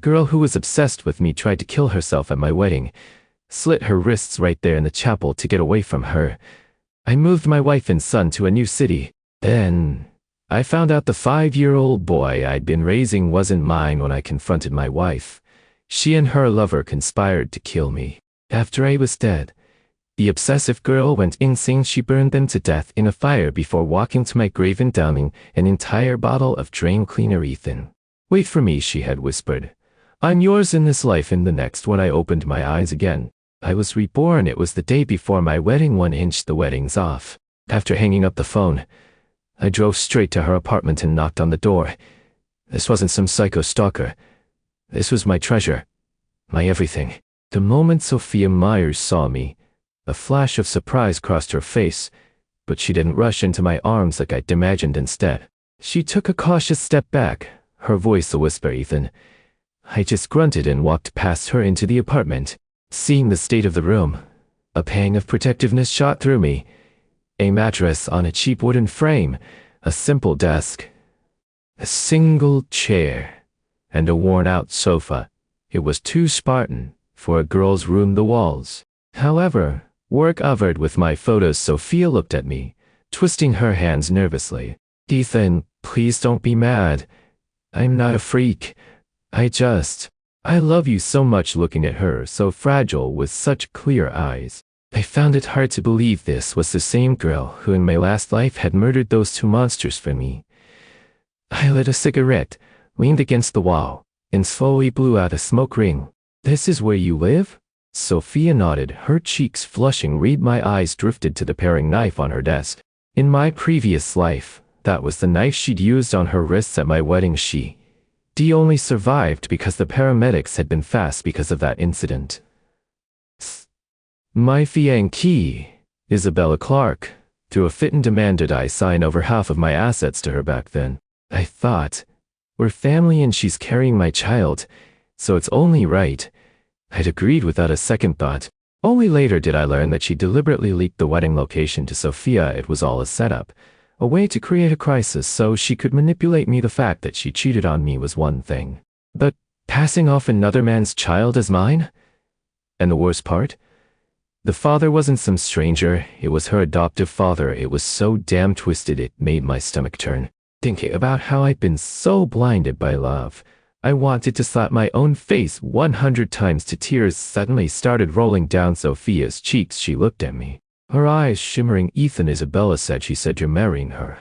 girl who was obsessed with me tried to kill herself at my wedding, slit her wrists right there in the chapel to get away from her. I moved my wife and son to a new city. Then I found out the 5-year-old boy I'd been raising wasn't mine when I confronted my wife. She and her lover conspired to kill me. After I was dead, the obsessive girl went insane. She burned them to death in a fire before walking to my grave and downing an entire bottle of drain cleaner. Ethan, wait for me, she had whispered. I'm yours in this life and the next. When I opened my eyes again, I was reborn. It was the day before my wedding. 1 inch the wedding's off. After hanging up the phone, I drove straight to her apartment and knocked on the door. This wasn't some psycho stalker. This was my treasure, my everything. The moment Sophia Myers saw me, a flash of surprise crossed her face, but she didn't rush into my arms like I'd imagined. Instead, she took a cautious step back, her voice a whisper. Ethan. I just grunted and walked past her into the apartment. Seeing the state of the room, a pang of protectiveness shot through me. A mattress on a cheap wooden frame, a simple desk, a single chair, and a worn-out sofa. It was too Spartan for a girl's room. The walls, however, were covered with my photos. Sophia looked at me, twisting her hands nervously. Ethan, please don't be mad. I'm not a freak. I love you so much. Looking at her, so fragile with such clear eyes, I found it hard to believe this was the same girl who in my last life had murdered those 2 monsters for me. I lit a cigarette, leaned against the wall, and slowly blew out a smoke ring. This is where you live? Sophia nodded, her cheeks flushing. Read my eyes drifted to the paring knife on her desk. In my previous life, that was the knife she'd used on her wrists at my wedding. She only survived because the paramedics had been fast because of that incident. My fiancée, Isabella Clark, threw a fit and demanded I sign over half of my assets to her. Back then, I thought, we're family and she's carrying my child, so it's only right. I'd agreed without a second thought. Only later did I learn that she deliberately leaked the wedding location to Sophia. It was all a setup, a way to create a crisis so she could manipulate me. The fact that she cheated on me was one thing, but passing off another man's child as mine? And the worst part? The father wasn't some stranger, it was her adoptive father. It was so damn twisted it made my stomach turn. Thinking about how I'd been so blinded by love, I wanted to slap my own face 100 times. Tears suddenly started rolling down Sophia's cheeks. She looked at me, her eyes shimmering. Ethan, Isabella said. She said you're marrying her.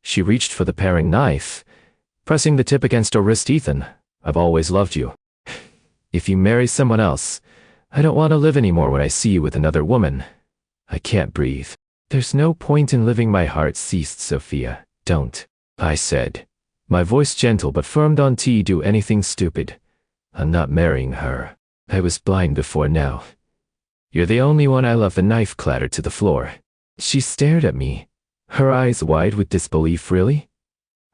She reached for the paring knife, pressing the tip against her wrist. Ethan, I've always loved you. If you marry someone else, I don't want to live anymore. When I see you with another woman, I can't breathe. There's no point in living. My heart ceased. Sophia, don't, I said, my voice gentle but firm. Don't do anything stupid. I'm not marrying her. I was blind before now. You're the only one I love. The knife clattered to the floor. She stared at me, her eyes wide with disbelief. Really?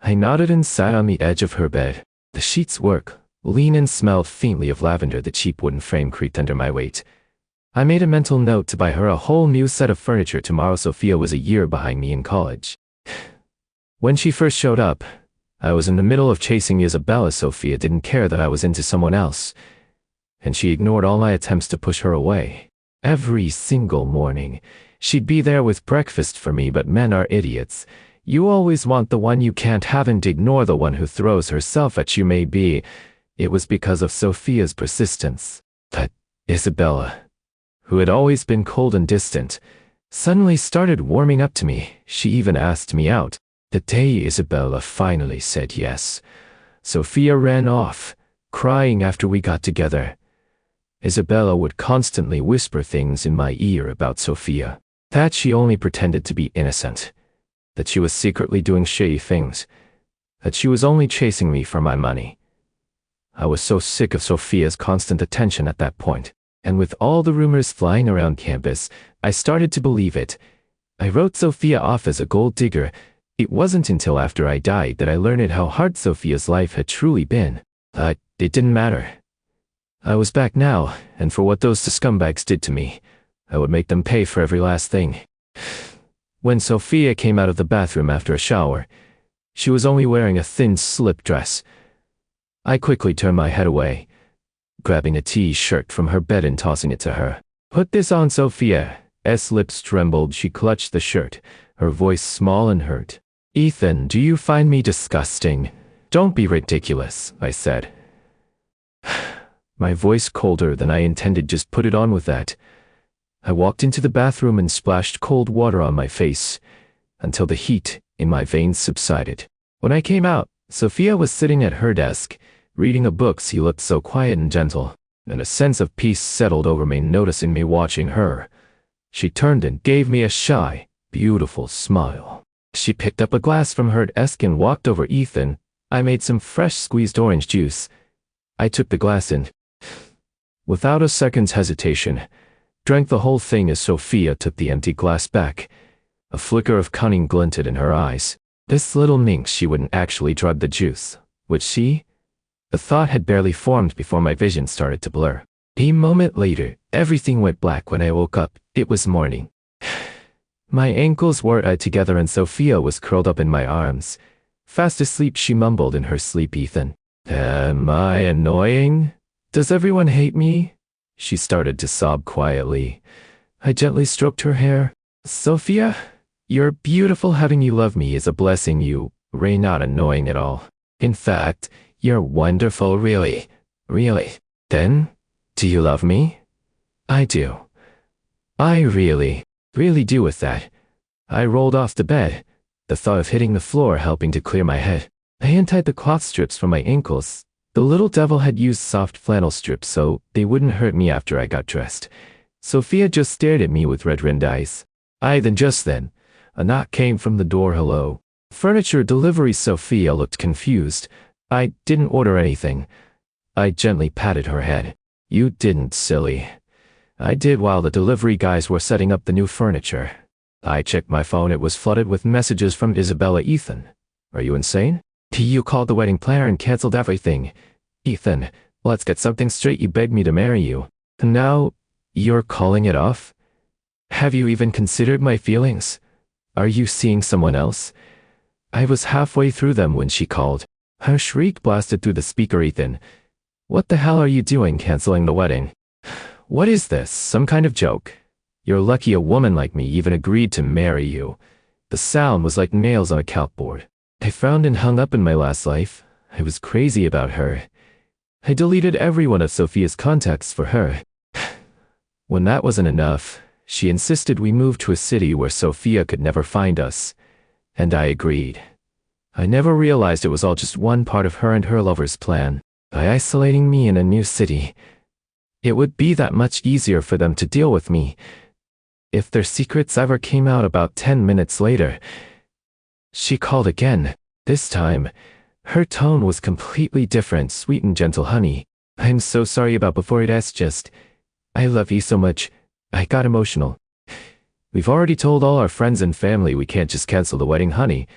I nodded and sat on the edge of her bed. The sheets were lean and smelled faintly of lavender. The cheap wooden frame creaked under my weight. I made a mental note to buy her a whole new set of furniture tomorrow. Sophia was a year behind me in college. When she first showed up, I was in the middle of chasing Isabella. Sophia didn't care that I was into someone else, and she ignored all my attempts to push her away. Every single morning, she'd be there with breakfast for me. But men are idiots. You always want the one you can't have and ignore the one who throws herself at you. Maybe it was because of Sophia's persistence, but Isabella, who had always been cold and distant, suddenly started warming up to me. She even asked me out. The day Isabella finally said yes, Sophia ran off, crying. After we got together, Isabella would constantly whisper things in my ear about Sophia, that she only pretended to be innocent, that she was secretly doing shady things, that she was only chasing me for my money. I was so sick of Sophia's constant attention at that point, and with all the rumors flying around campus, I started to believe it. I wrote Sophia off as a gold digger. It wasn't until after I died that I learned how hard Sophia's life had truly been. It didn't matter. I was back now, and for what those two scumbags did to me, I would make them pay for every last thing. When Sophia came out of the bathroom after a shower, she was only wearing a thin slip dress. I quickly turned my head away, grabbing a t-shirt from her bed and tossing it to her. "Put this on, Sophia's lips trembled. She clutched the shirt, her voice small and hurt. "Ethan, do you find me disgusting?" "Don't be ridiculous," I said. My voice colder than I intended. "Just put it on with that." I walked into the bathroom and splashed cold water on my face until the heat in my veins subsided. When I came out, Sophia was sitting at her desk, reading a book. She looked so quiet and gentle, and a sense of peace settled over me noticing me watching her. She turned and gave me a shy, beautiful smile. She picked up a glass from her desk and walked over. "Ethan, I made some fresh squeezed orange juice." I took the glass and, without a second's hesitation, drank the whole thing as Sophia took the empty glass back. A flicker of cunning glinted in her eyes. This little minx, she wouldn't actually drug the juice, would she? The thought had barely formed before my vision started to blur. A moment later, everything went black. When I woke up, it was morning. My ankles were tied together and Sophia was curled up in my arms. Fast asleep, she mumbled in her sleep. "Ethan, am I annoying? Does everyone hate me?" She started to sob quietly. I gently stroked her hair. "Sophia, you're beautiful. Having you love me is a blessing. You, Ray, not annoying at all. In fact, you're wonderful, really. Really. Then, do you love me?" "I do. I really do." With that, I rolled off the bed, the thought of hitting the floor helping to clear my head. I untied the cloth strips from my ankles. The little devil had used soft flannel strips so they wouldn't hurt me after I got dressed. Sophia just stared at me with red-rimmed eyes. Just then, a knock came from the door. "Hello. Furniture delivery." Sophia looked confused. "I didn't order anything." I gently patted her head. "You didn't, silly." "I did while the delivery guys were setting up the new furniture." I checked my phone. It was flooded with messages from Isabella. "Ethan, are you insane? You called the wedding planner and canceled everything. Ethan, let's get something straight. You begged me to marry you. And now, you're calling it off? Have you even considered my feelings? Are you seeing someone else?" I was halfway through them when she called. Her shriek blasted through the speaker. "Ethan, what the hell are you doing canceling the wedding? What is this, some kind of joke? You're lucky a woman like me even agreed to marry you." The sound was like nails on a chalkboard. I frowned and hung up. In my last life, I was crazy about her. I deleted every one of Sophia's contacts for her. When that wasn't enough, she insisted we move to a city where Sophia could never find us. And I agreed. I never realized it was all just one part of her and her lover's plan. By isolating me in a new city, it would be that much easier for them to deal with me. If their secrets ever came out. About 10 minutes later, she called again. This time, her tone was completely different. "Sweet and gentle, honey. I'm so sorry about before. It's just, I love you so much." I got emotional. "We've already told all our friends and family we can't just cancel the wedding, honey.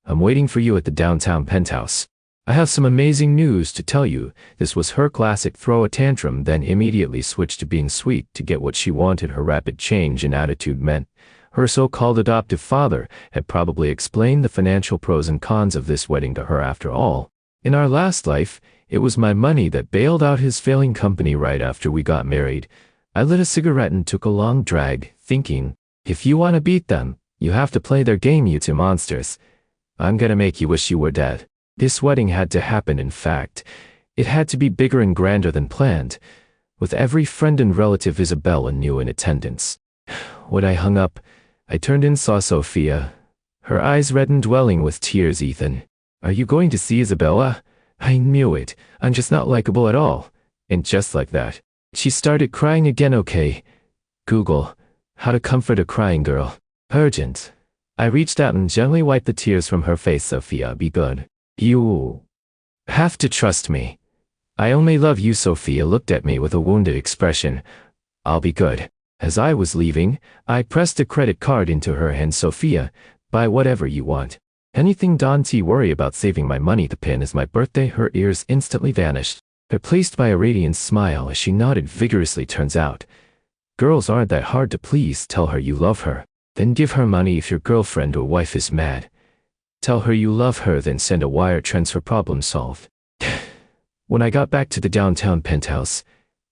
I'm waiting for you at the downtown penthouse. I have some amazing news to tell you." This was her classic throw a tantrum, then immediately switched to being sweet to get what she wanted. Her rapid change in attitude meant her so-called adoptive father had probably explained the financial pros and cons of this wedding to her. After all, in our last life, it was my money that bailed out his failing company right after we got married. I lit a cigarette and took a long drag, thinking, if you want to beat them, you have to play their game, you two monsters. I'm gonna make you wish you were dead. This wedding had to happen. In fact, it had to be bigger and grander than planned, with every friend and relative Isabella knew in attendance. When I hung up, I turned and saw Sophia, her eyes red and welling with tears. "Ethan, are you going to see Isabella?" "I knew it. I'm just not likable at all." And just like that, she started crying again. "Okay. Google, how to comfort a crying girl. Urgent." I reached out and gently wiped the tears from her face. "Sophia, be good. You have to trust me. I only love you." Sophia looked at me with a wounded expression. "I'll be good." As I was leaving, I pressed a credit card into her hand. "Sophia, buy whatever you want. Anything. Don't worry about saving my money. The pin is my birthday." Her ears instantly vanished, replaced by a radiant smile as she nodded vigorously. "Turns out, girls aren't that hard to please. Tell her you love her, then give her money. If your girlfriend or wife is mad, tell her you love her, then send a wire transfer. Problem solved." When I got back to the downtown penthouse,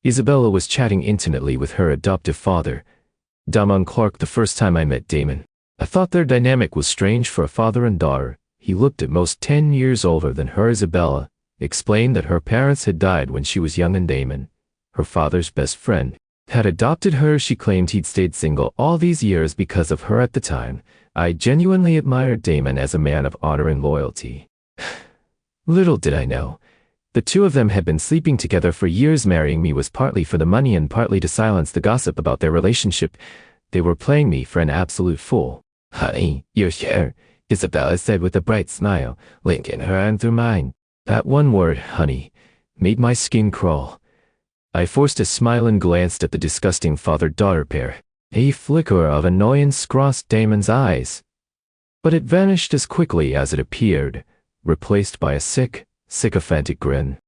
Isabella was chatting intimately with her adoptive father, Damon Clark. The first time I met Damon, I thought their dynamic was strange for a father and daughter. He looked at most 10 years older than her. Isabella explained that her parents had died when she was young and Damon, her father's best friend, had adopted her. She claimed he'd stayed single all these years because of her. At the time, I genuinely admired Damon as a man of honor and loyalty. Little did I know, the two of them had been sleeping together for years. Marrying me was partly for the money and partly to silence the gossip about their relationship. They were playing me for an absolute fool. "Honey, you're here," Isabella said with a bright smile, linking her arm through mine. That one word, honey, made my skin crawl. I forced a smile and glanced at the disgusting father-daughter pair. A flicker of annoyance crossed Damon's eyes, but it vanished as quickly as it appeared, replaced by a sycophantic grin.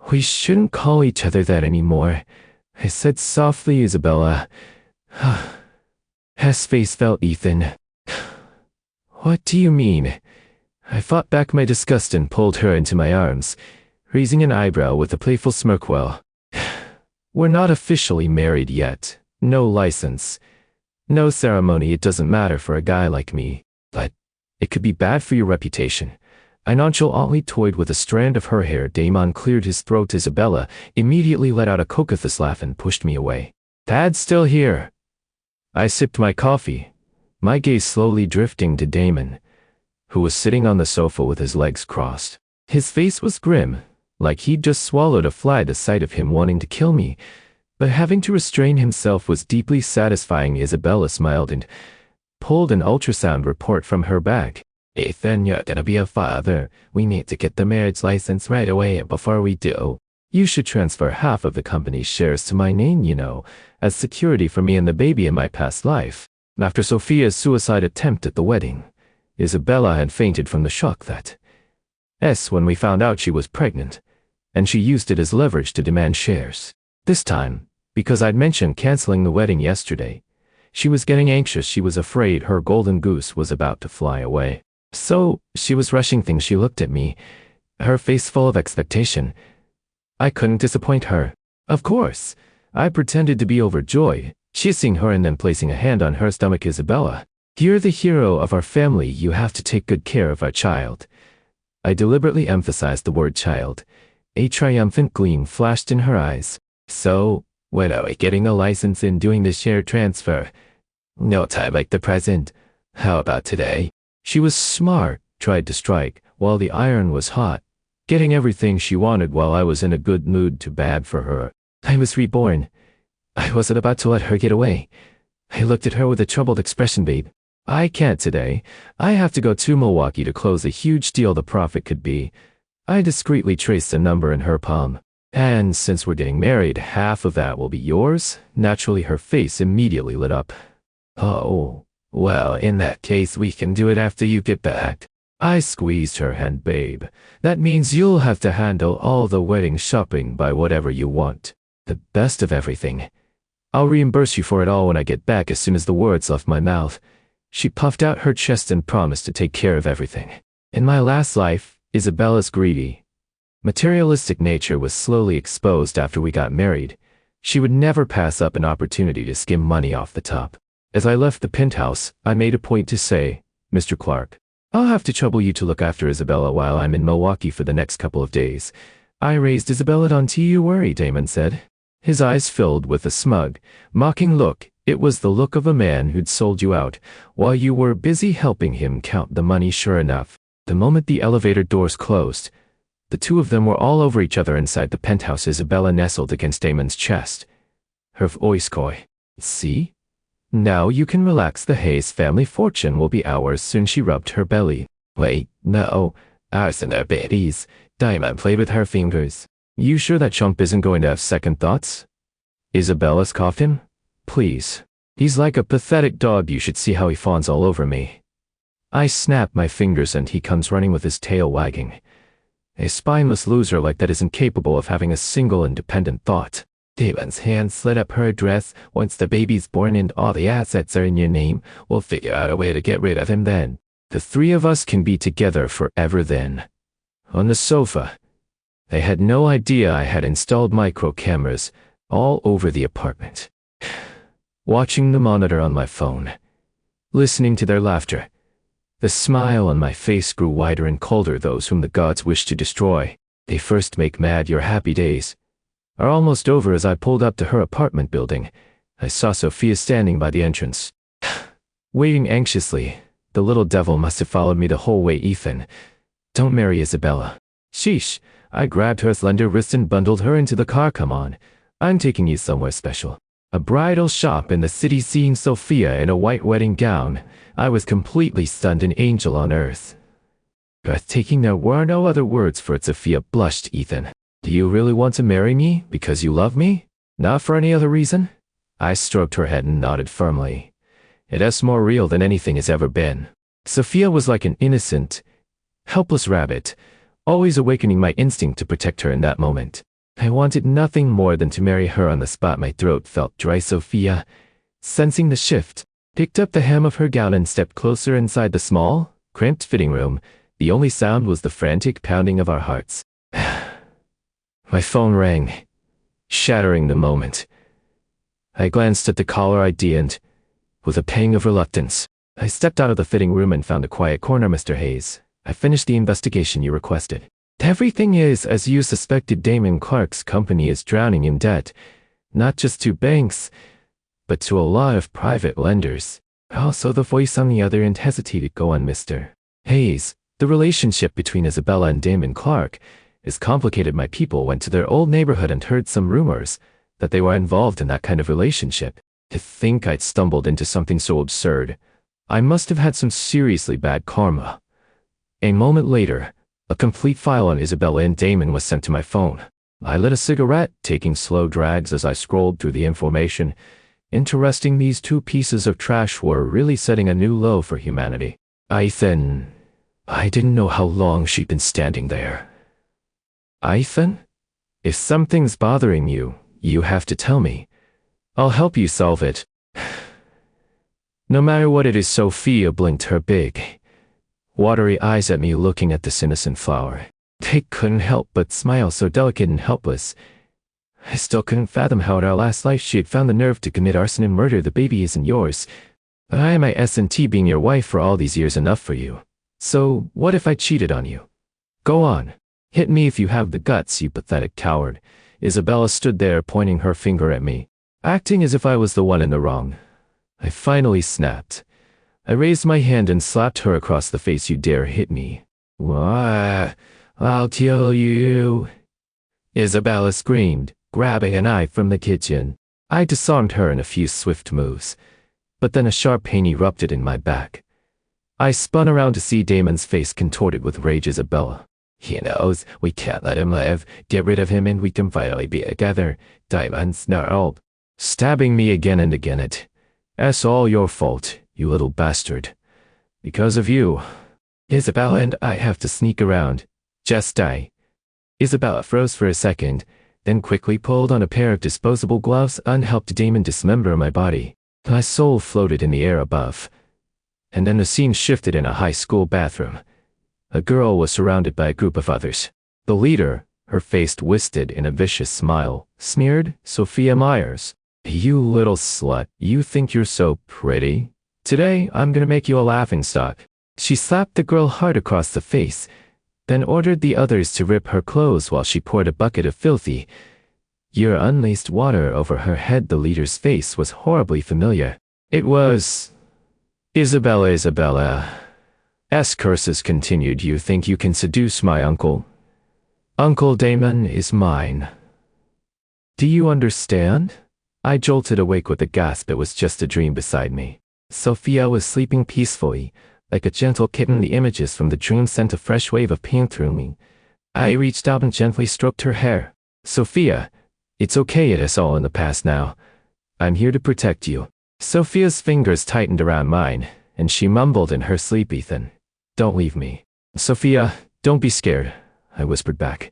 "We shouldn't call each other that anymore," I said softly. Isabella His face fell. "Ethan, what do you mean?" I fought back my disgust and pulled her into my arms, raising an eyebrow with a playful smirk. "Well, we're not officially married yet. No license, no ceremony. It doesn't matter for a guy like me, but it could be bad for your reputation." I nonchalantly toyed with a strand of her hair. Damon cleared his throat. Isabella immediately let out a coquettish laugh and pushed me away. "Dad's still here." I sipped my coffee, my gaze slowly drifting to Damon, who was sitting on the sofa with his legs crossed. His face was grim, like he'd just swallowed a fly. The sight of him wanting to kill me, but having to restrain himself, was deeply satisfying. Isabella smiled and pulled an ultrasound report from her bag. "Ethan, you're gonna be a father. We need to get the marriage license right away, and before we do, you should transfer half of the company's shares to my name, as security for me and the baby in my past life." After Sophia's suicide attempt at the wedding, Isabella had fainted from the shock when we found out she was pregnant, and she used it as leverage to demand shares. This time, because I'd mentioned canceling the wedding yesterday, she was getting anxious. She was afraid her golden goose was about to fly away. So, she was rushing things. She looked at me, her face full of expectation. I couldn't disappoint her. Of course, I pretended to be overjoyed, kissing her and then placing a hand on her stomach. "Isabella, you're the hero of our family. You have to take good care of our child." I deliberately emphasized the word child. A triumphant gleam flashed in her eyes. "So, when are we getting a license and doing the share transfer?" "No time like the present. How about today?" She was smart, tried to strike while the iron was hot, getting everything she wanted while I was in a good mood. Too bad for her. I was reborn. I wasn't about to let her get away. I looked at her with a troubled expression. "Babe, I can't today. I have to go to Milwaukee to close a huge deal. The profit could be—" I discreetly traced a number in her palm. "And since we're getting married, half of that will be yours." Naturally, her face immediately lit up. "Oh, well, in that case, we can do it after you get back." I squeezed her hand. "Babe, that means you'll have to handle all the wedding shopping. Buy whatever you want. The best of everything. I'll reimburse you for it all when I get back." As soon as the words left my mouth, she puffed out her chest and promised to take care of everything. In my last life, Isabella's greedy, materialistic nature was slowly exposed. After we got married, she would never pass up an opportunity to skim money off the top. As I left the penthouse, I made a point to say, "Mr. Clark, I'll have to trouble you to look after Isabella while I'm in Milwaukee for the next couple of days." "I raised Isabella, don't you worry," Damon said. His eyes filled with a smug, mocking look. It was the look of a man who'd sold you out while you were busy helping him count the money. Sure enough, the moment the elevator doors closed, the two of them were all over each other inside the penthouse. Isabella nestled against Damon's chest, her voice coy. "See? Now you can relax. The Hayes family fortune will be ours soon." She rubbed her belly. "Wait, no, ours and our babies." Damon played with her fingers. "You sure that chump isn't going to have second thoughts?" Isabella scoffed him. "Please. He's like a pathetic dog. You should see how he fawns all over me." I snap my fingers and he comes running with his tail wagging. A spineless loser like that isn't capable of having a single independent thought. Damon's hand slid up her dress. "Once the baby's born and all the assets are in your name, we'll figure out a way to get rid of him then. The three of us can be together forever then." On the sofa, They had no idea I had installed micro cameras all over the apartment. Watching the monitor on my phone, listening to their laughter, the smile on my face grew wider and colder. Those whom the gods wish to destroy, they first make mad. Your happy days are almost over. As I pulled up to her apartment building, I saw Sophia standing by the entrance, waiting anxiously. The little devil must have followed me the whole way. Ethan, don't marry Isabella. Sheesh. I grabbed her slender wrist and bundled her into the car. Come on, I'm taking you somewhere special. A bridal shop in the city. Seeing Sophia in a white wedding gown, I was completely stunned. An angel on earth. Breathtaking. There were no other words for it. Sophia blushed. Ethan, do you really want to marry me because you love me? Not for any other reason? I stroked her head and nodded firmly. It is more real than anything has ever been. Sophia was like an innocent, helpless rabbit, always awakening my instinct to protect her in that moment. I wanted nothing more than to marry her on the spot. My throat felt dry. Sophia, sensing the shift, picked up the hem of her gown and stepped closer. Inside the small, cramped fitting room, the only sound was the frantic pounding of our hearts. My phone rang, shattering the moment. I glanced at the caller ID and, with a pang of reluctance, I stepped out of the fitting room and found a quiet corner. Mr. Hayes, I finished the investigation you requested. Everything is as you suspected. Damon Clark's company is drowning in debt, not just to banks, but to a lot of private lenders. Also, the voice on the other end hesitated. Go on, Mr. Hayes. The relationship between Isabella and Damon Clark is complicated. My people went to their old neighborhood and heard some rumors that they were involved in that kind of relationship. To think I'd stumbled into something so absurd. I must have had some seriously bad karma. A moment later, a complete file on Isabella and Damon was sent to my phone. I lit a cigarette, taking slow drags as I scrolled through the information. Interesting, these two pieces of trash were really setting a new low for humanity. I didn't know how long she'd been standing there. Ethan, if something's bothering you, you have to tell me. I'll help you solve it. No matter what it is. Sophia blinked her big, watery eyes at me, looking at this innocent flower. They couldn't help but smile, so delicate and helpless. I still couldn't fathom how in our last life she had found the nerve to commit arson and murder. The baby isn't yours. But I am my S&T, being your wife for all these years, enough for you. So what if I cheated on you? Go on. Hit me if you have the guts, you pathetic coward. Isabella stood there, pointing her finger at me, acting as if I was the one in the wrong. I finally snapped. I raised my hand and slapped her across the face. You dare hit me? Why, I'll kill you. Isabella screamed, grabbing a knife from the kitchen. I disarmed her in a few swift moves, but then a sharp pain erupted in my back. I spun around to see Damon's face contorted with rage. Isabella, he knows we can't let him live. Get rid of him and we can finally be together. Damon snarled, stabbing me again and again. It's all your fault, you little bastard. Because of you, Isabella and I have to sneak around. Just die. Isabella froze for a second, then quickly pulled on a pair of disposable gloves. Unhelped, Damon dismembered my body. My soul floated in the air above. And then the scene shifted in a high school bathroom. A girl was surrounded by a group of others. The leader, her face twisted in a vicious smile, sneered, Sophia Myers. You little slut, you think you're so pretty? Today, I'm gonna make you a laughingstock. She slapped the girl hard across the face, then ordered the others to rip her clothes while she poured a bucket of filthy, unlaced water over her head. The leader's face was horribly familiar. It was Isabella. S. curses continued. You think you can seduce my uncle? Uncle Damon is mine. Do you understand? I jolted awake with a gasp. It was just a dream beside me. Sophia was sleeping peacefully, like a gentle kitten. The images from the dream sent a fresh wave of pain through me. I reached out and gently stroked her hair. Sophia, it's okay. It is all in the past now. I'm here to protect you. Sophia's fingers tightened around mine, and she mumbled in her sleep. Ethan, don't leave me. Sophia, don't be scared, I whispered back.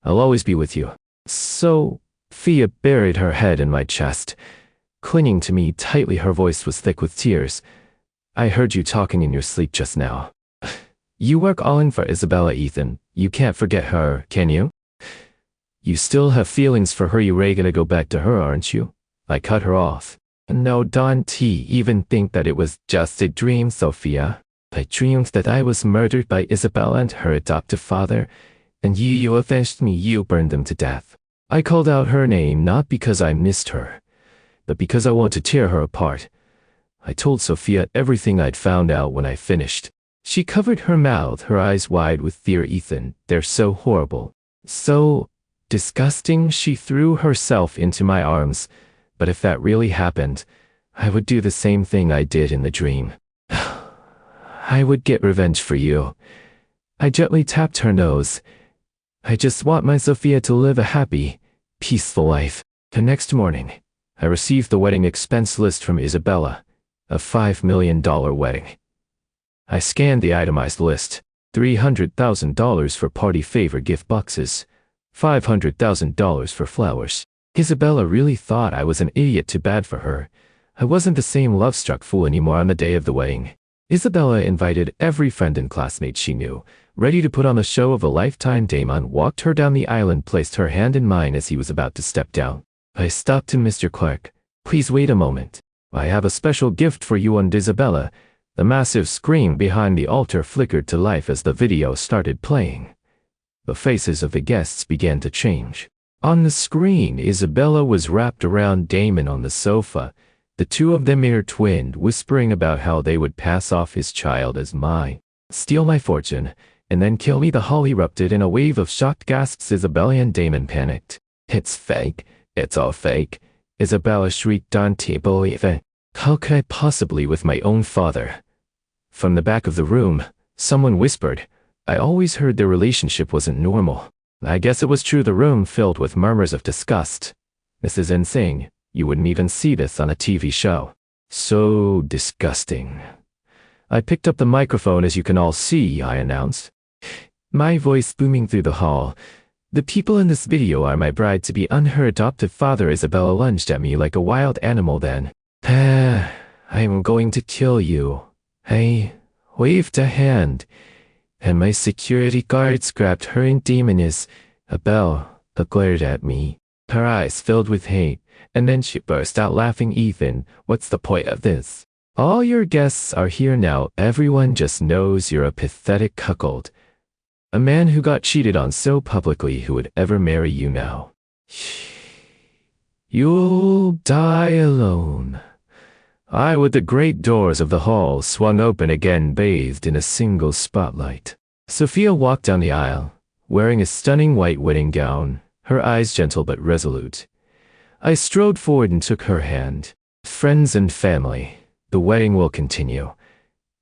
I'll always be with you. Sophia buried her head in my chest, clinging to me tightly. Her voice was thick with tears. I heard you talking in your sleep just now. You work all in for Isabella, Ethan. You can't forget her, can you? You still have feelings for her. You're gonna go back to her, aren't you? I cut her off. No, don't even think that it was just a dream, Sophia. I dreamed that I was murdered by Isabella and her adoptive father, and you avenged me. You burned them to death. I called out her name not because I missed her, but because I want to tear her apart. I told Sophia everything I'd found out when I finished. She covered her mouth, her eyes wide with fear. Ethan, they're so horrible. So disgusting. She threw herself into my arms. But if that really happened, I would do the same thing I did in the dream. I would get revenge for you. I gently tapped her nose. I just want my Sophia to live a happy, peaceful life. The next morning, I received the wedding expense list from Isabella, a $5 million wedding. I scanned the itemized list. $300,000 for party favor gift boxes, $500,000 for flowers. Isabella really thought I was an idiot. Too bad for her. I wasn't the same love-struck fool anymore on the day of the wedding. Isabella invited every friend and classmate she knew, ready to put on the show of a lifetime. Damon walked her down the aisle and placed her hand in mine as he was about to step down. I stopped him. Mr. Clark, please wait a moment. I have a special gift for you and Isabella. The massive screen behind the altar flickered to life as the video started playing. The faces of the guests began to change. On the screen, Isabella was wrapped around Damon on the sofa, the two of them ear-twinned, whispering about how they would pass off his child as mine, steal my fortune, and then kill me. The hall erupted in a wave of shocked gasps. Isabella and Damon panicked. It's fake. It's all fake. Isabella shrieked. Don't believe it. How could I possibly with my own father? From the back of the room, someone whispered. I always heard their relationship wasn't normal. I guess it was true. The room filled with murmurs of disgust. This is insane. You wouldn't even see this on a TV show. So disgusting. I picked up the microphone. As you can all see, I announced, my voice booming through the hall. The people in this video are my bride-to-be and her adoptive father. Isabella lunged at me like a wild animal then. I am going to kill you. I waved a hand, and my security guards grabbed her and Damon. Isabella glared at me, her eyes filled with hate, and then she burst out laughing. Ethan, what's the point of this? All your guests are here now. Everyone just knows you're a pathetic cuckold. A man who got cheated on so publicly. Who would ever marry you now? You'll die alone. With the great doors of the hall swung open again, bathed in a single spotlight. Sophia walked down the aisle, wearing a stunning white wedding gown, her eyes gentle but resolute. I strode forward and took her hand. Friends and family, the wedding will continue.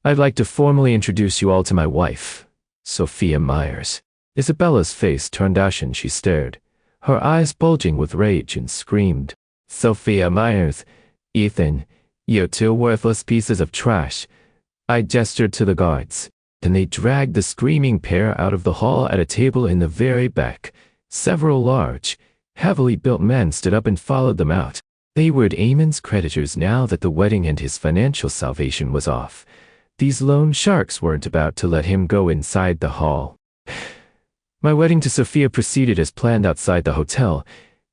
I'd like to formally introduce you all to my wife, Sophia Myers. Isabella's face turned ashen. She stared, her eyes bulging with rage, and screamed, Sophia Myers, Ethan, you two worthless pieces of trash. I gestured to the guards, and they dragged the screaming pair out of the hall. At a table in the very back, several large, heavily built men stood up and followed them out. They were Damon's creditors now that the wedding and his financial salvation was off. These loan sharks weren't about to let him go inside the hall. My wedding to Sophia proceeded as planned outside the hotel.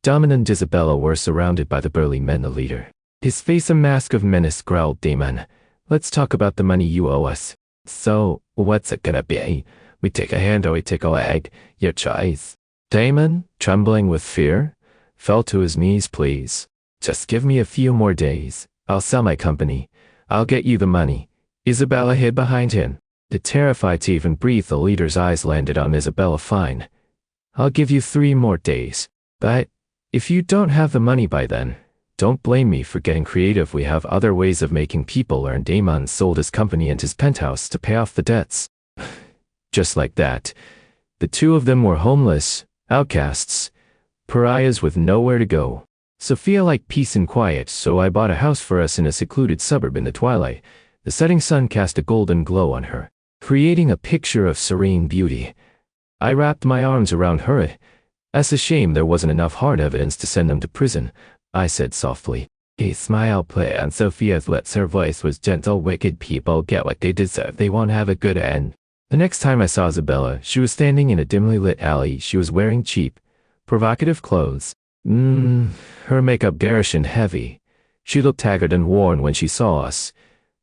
Damon and Isabella were surrounded by the burly men. The leader, his face a mask of menace, growled, Damon, let's talk about the money you owe us. So, what's it gonna be? We take a hand or we take a leg? Your choice. Damon, trembling with fear, fell to his knees. Please, just give me a few more days. I'll sell my company. I'll get you the money. Isabella hid behind him. Terrified to even breathe, the leader's eyes landed on Isabella. Fine. I'll give you 3 more days. But if you don't have the money by then, don't blame me for getting creative. We have other ways of making people learn. Damon sold his company and his penthouse to pay off the debts. Just like that, the two of them were homeless, outcasts, pariahs with nowhere to go. Sophia liked peace and quiet, so I bought a house for us in a secluded suburb. In the twilight, the setting sun cast a golden glow on her, creating a picture of serene beauty. I wrapped my arms around her. It's a shame there wasn't enough hard evidence to send them to prison, I said softly. A smile played on Sophia's lips. Her voice was gentle. Wicked people get what they deserve. They won't have a good end. The next time I saw Isabella, she was standing in a dimly lit alley. She was wearing cheap, provocative clothes. Her makeup garish and heavy. She looked haggard and worn when she saw us.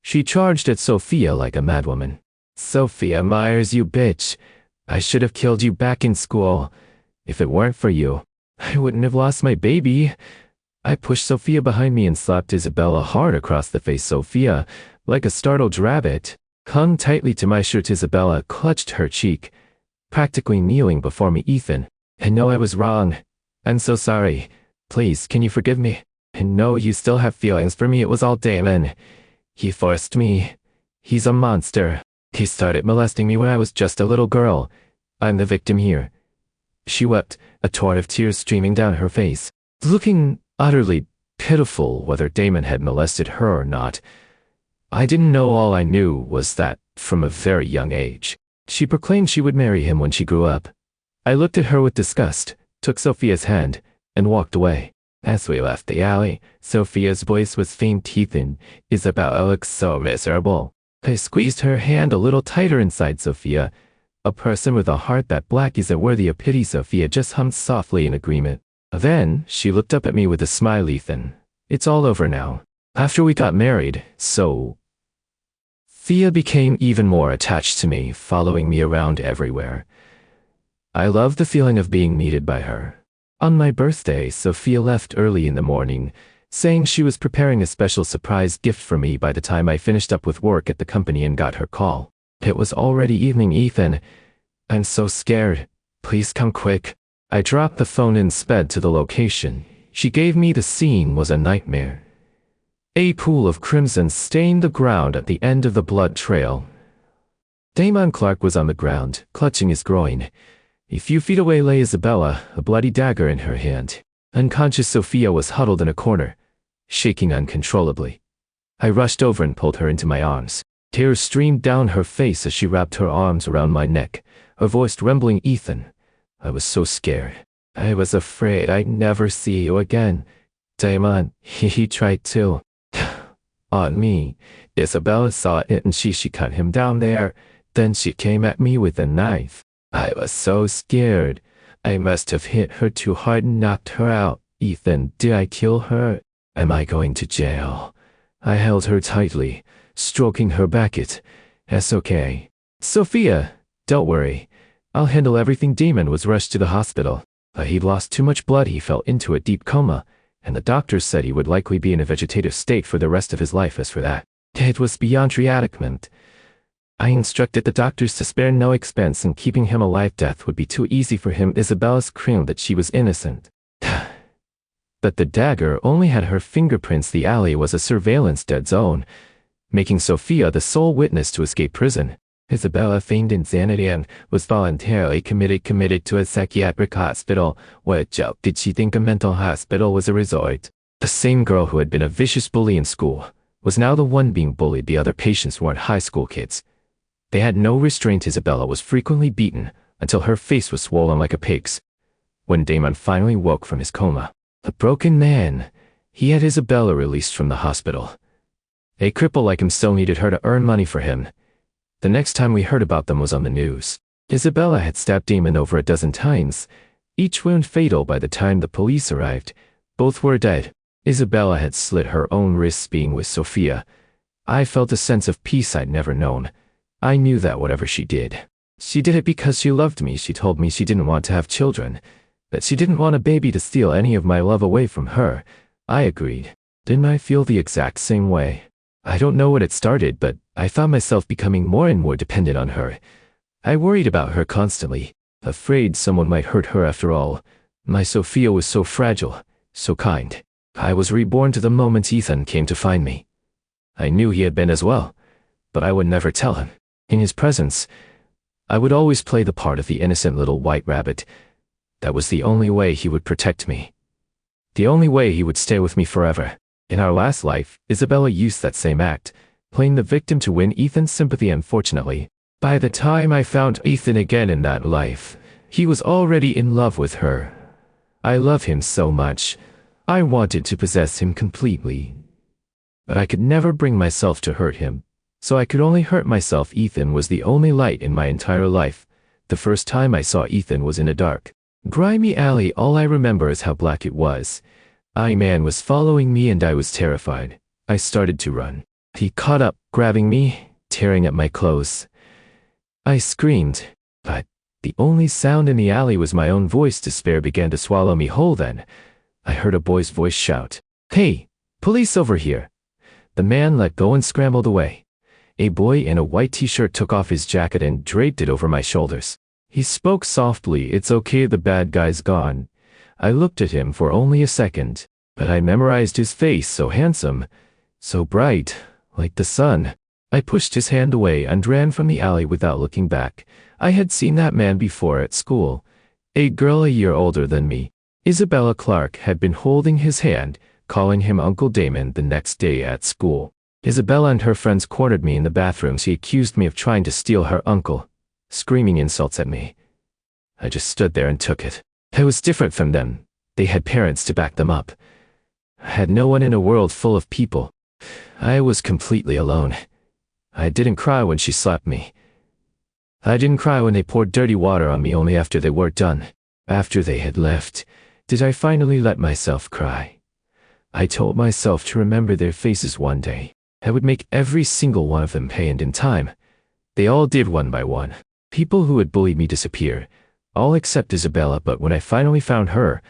She charged at Sophia like a madwoman. "Sophia Myers, you bitch. I should have killed you back in school. If it weren't for you, I wouldn't have lost my baby." I pushed Sophia behind me and slapped Isabella hard across the face. Sophia, like a startled rabbit, clung tightly to my shirt. Isabella clutched her cheek, practically kneeling before me. "Ethan, I know I was wrong. I'm so sorry. Please, can you forgive me? I know you still have feelings for me. It was all Damon. He forced me. He's a monster. He started molesting me when I was just a little girl. I'm the victim here." She wept, a torrent of tears streaming down her face, looking utterly pitiful. Whether Damon had molested her or not, I didn't know. All I knew was that, from a very young age, she proclaimed she would marry him when she grew up. I looked at her with disgust, took Sophia's hand, and walked away. As we left the alley, Sophia's voice was faint. "Ethan, Isabella looks so miserable." I squeezed her hand a little tighter inside Sophia. "A person with a heart that black isn't worthy of pity." Sophia just hummed softly in agreement. Then she looked up at me with a smile. "Ethan, it's all over now. After we got married, Sophia became even more attached to me, following me around everywhere. I loved the feeling of being needed by her. On my birthday, Sophia left early in the morning, saying she was preparing a special surprise gift for me. By the time I finished up with work at the company and got her call, it was already evening. "Ethan, I'm so scared. Please come quick." I dropped the phone and sped to the location. She gave me the scene was a nightmare. A pool of crimson stained the ground at the end of the blood trail. Damon Clark was on the ground, clutching his groin. A few feet away lay Isabella, a bloody dagger in her hand. Unconscious Sophia was huddled in a corner, shaking uncontrollably. I rushed over and pulled her into my arms. Tears streamed down her face as she wrapped her arms around my neck, her voice trembling. "Ethan, I was so scared. I was afraid I'd never see you again. Damon, he tried to on me. Isabella saw it and she cut him down there. Then she came at me with a knife. I was so scared. I must have hit her too hard and knocked her out. Ethan, did I kill her? Am I going to jail?" I held her tightly, stroking her back. "It's okay. Sophia, don't worry. I'll handle everything." Damon was rushed to the hospital. He'd lost too much blood. He fell into a deep coma, and the doctors said he would likely be in a vegetative state for the rest of his life. As for that, it was beyond treatment. I instructed the doctors to spare no expense, and keeping him alive. Death would be too easy for him. Isabella screamed that she was innocent, that the dagger only had her fingerprints. The alley was a surveillance dead zone, making Sophia the sole witness to escape prison. Isabella feigned insanity and was voluntarily committed to a psychiatric hospital. What joke did she think a mental hospital was a resort? The same girl who had been a vicious bully in school was now the one being bullied. The other patients weren't high school kids. They had no restraint. Isabella was frequently beaten until her face was swollen like a pig's. When Damon finally woke from his coma, a broken man, he had Isabella released from the hospital. A cripple like him still needed her to earn money for him. The next time we heard about them was on the news. Isabella had stabbed Damon over a dozen times, each wound fatal. By the time the police arrived, both were dead. Isabella had slit her own wrists being with Sophia. I felt a sense of peace I'd never known. I knew that whatever she did it because she loved me. She told me she didn't want to have children, that she didn't want a baby to steal any of my love away from her. I agreed. Didn't I feel the exact same way? I don't know what it started, but I found myself becoming more and more dependent on her. I worried about her constantly, afraid someone might hurt her. After all, my Sophia was so fragile, so kind. I was reborn to the moment Ethan came to find me. I knew he had been as well, but I would never tell him. In his presence, I would always play the part of the innocent little white rabbit. That was the only way he would protect me. The only way he would stay with me forever. In our last life, Isabella used that same act, playing the victim to win Ethan's sympathy. Unfortunately, by the time I found Ethan again in that life, he was already in love with her. I love him so much. I wanted to possess him completely. But I could never bring myself to hurt him, So I could only hurt myself. Ethan was the only light in my entire life. The first time I saw Ethan was in a dark, grimy alley. All I remember is how black it was. A man was following me and I was terrified. I started to run. He caught up, grabbing me, tearing at my clothes. I screamed, but the only sound in the alley was my own voice. Despair began to swallow me whole. Then I heard a boy's voice shout, "Hey, police over here!" The man let go and scrambled away. A boy in a white t-shirt took off his jacket and draped it over my shoulders. He spoke softly, "It's okay, the bad guy's gone." I looked at him for only a second, but I memorized his face. So handsome, so bright, like the sun. I pushed his hand away and ran from the alley without looking back. I had seen that man before at school. A girl a year older than me, Isabella Clark, had been holding his hand, calling him Uncle Damon. The next day at school, Isabella and her friends cornered me in the bathroom. She accused me of trying to steal her uncle, screaming insults at me. I just stood there and took it. I was different from them. They had parents to back them up. I had no one in a world full of people. I was completely alone. I didn't cry when she slapped me. I didn't cry when they poured dirty water on me. Only after they were done, after they had left, did I finally let myself cry. I told myself to remember their faces one day. I would make every single one of them pay, and in time, they all did, one by one. People who had bullied me disappeared, all except Isabella. But when I finally found her,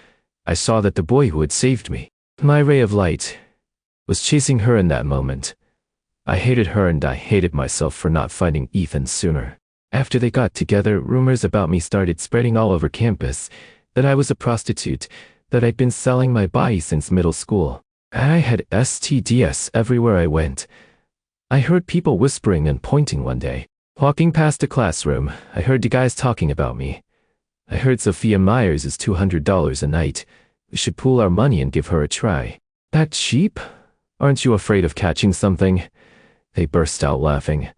I saw that the boy who had saved me, my ray of light, was chasing her in that moment. I hated her and I hated myself for not finding Ethan sooner. After they got together, rumors about me started spreading all over campus, that I was a prostitute, that I'd been selling my body since middle school. I had STDs everywhere I went. I heard people whispering and pointing one day. Walking past a classroom, I heard the guys talking about me. I heard Sophia Myers is $200 a night. We should pool our money and give her a try. That cheap? Aren't you afraid of catching something? They burst out laughing.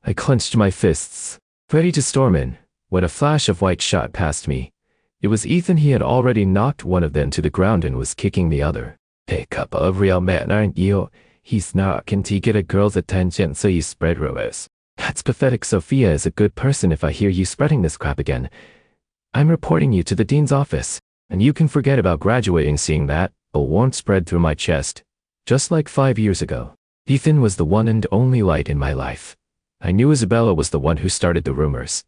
I clenched my fists, ready to storm in, when a flash of white shot past me. It was Ethan. He had already knocked one of them to the ground and was kicking the other. "A couple of real men, aren't you? He's not can to get a girl's attention, so you spread rumors." "That's pathetic. Sophia is a good person. If I hear you spreading this crap again, I'm reporting you to the dean's office. And you can forget about graduating." Seeing that, a warmth spread through my chest. Just like 5 years ago, Ethan was the one and only light in my life. I knew Isabella was the one who started the rumors.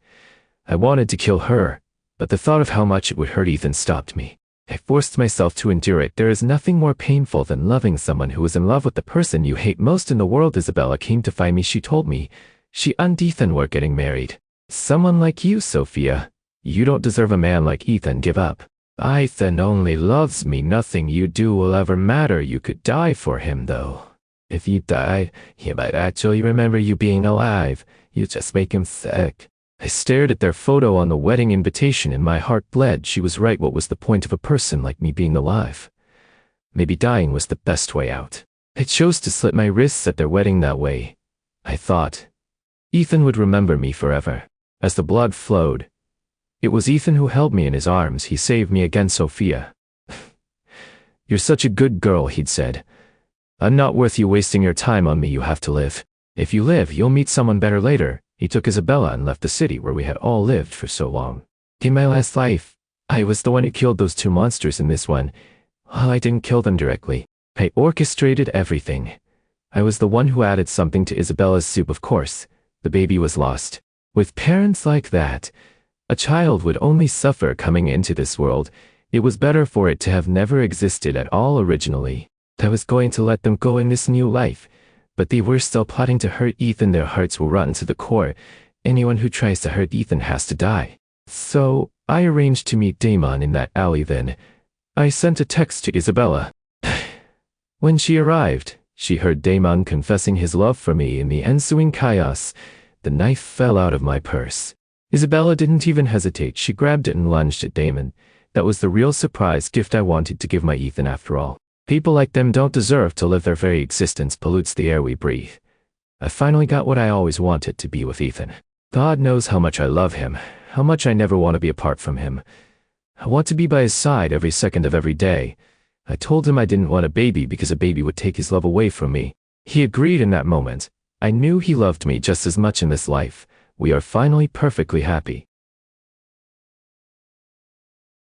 I wanted to kill her, but the thought of how much it would hurt Ethan stopped me. I forced myself to endure it. There is nothing more painful than loving someone who is in love with the person you hate most in the world. Isabella came to find me. She told me she and Ethan were getting married. "Someone like you, Sophia. You don't deserve a man like Ethan. Give up. Ethan only loves me. Nothing you do will ever matter. You could die for him, though. If you die, he might actually remember you being alive. You just make him sick." I stared at their photo on the wedding invitation and my heart bled. She was right. What was the point of a person like me being alive? Maybe dying was the best way out. I chose to slit my wrists at their wedding that way. I thought Ethan would remember me forever. As the blood flowed, it was Ethan who held me in his arms. He saved me again. "Sophia, you're such a good girl," he'd said. "I'm not worth you wasting your time on me. You have to live. If you live, you'll meet someone better later." He took Isabella and left the city where we had all lived for so long. In my last life, I was the one who killed those two monsters. In this one, well, I didn't kill them directly. I orchestrated everything. I was the one who added something to Isabella's soup. Of course, the baby was lost. With parents like that, a child would only suffer coming into this world. It was better for it to have never existed at all originally. I was going to let them go in this new life, but they were still plotting to hurt Ethan. Their hearts were rotten to the core. Anyone who tries to hurt Ethan has to die. So I arranged to meet Damon in that alley. Then I sent a text to Isabella. When she arrived, she heard Damon confessing his love for me. In the ensuing chaos, the knife fell out of my purse. Isabella didn't even hesitate. She grabbed it and lunged at Damon. That was the real surprise gift I wanted to give my Ethan. After all, people like them don't deserve to live. Their very existence pollutes the air we breathe. I finally got what I always wanted, to be with Ethan. God knows how much I love him, how much I never want to be apart from him. I want to be by his side every second of every day. I told him I didn't want a baby because a baby would take his love away from me. He agreed in that moment. I knew he loved me just as much in this life. We are finally perfectly happy.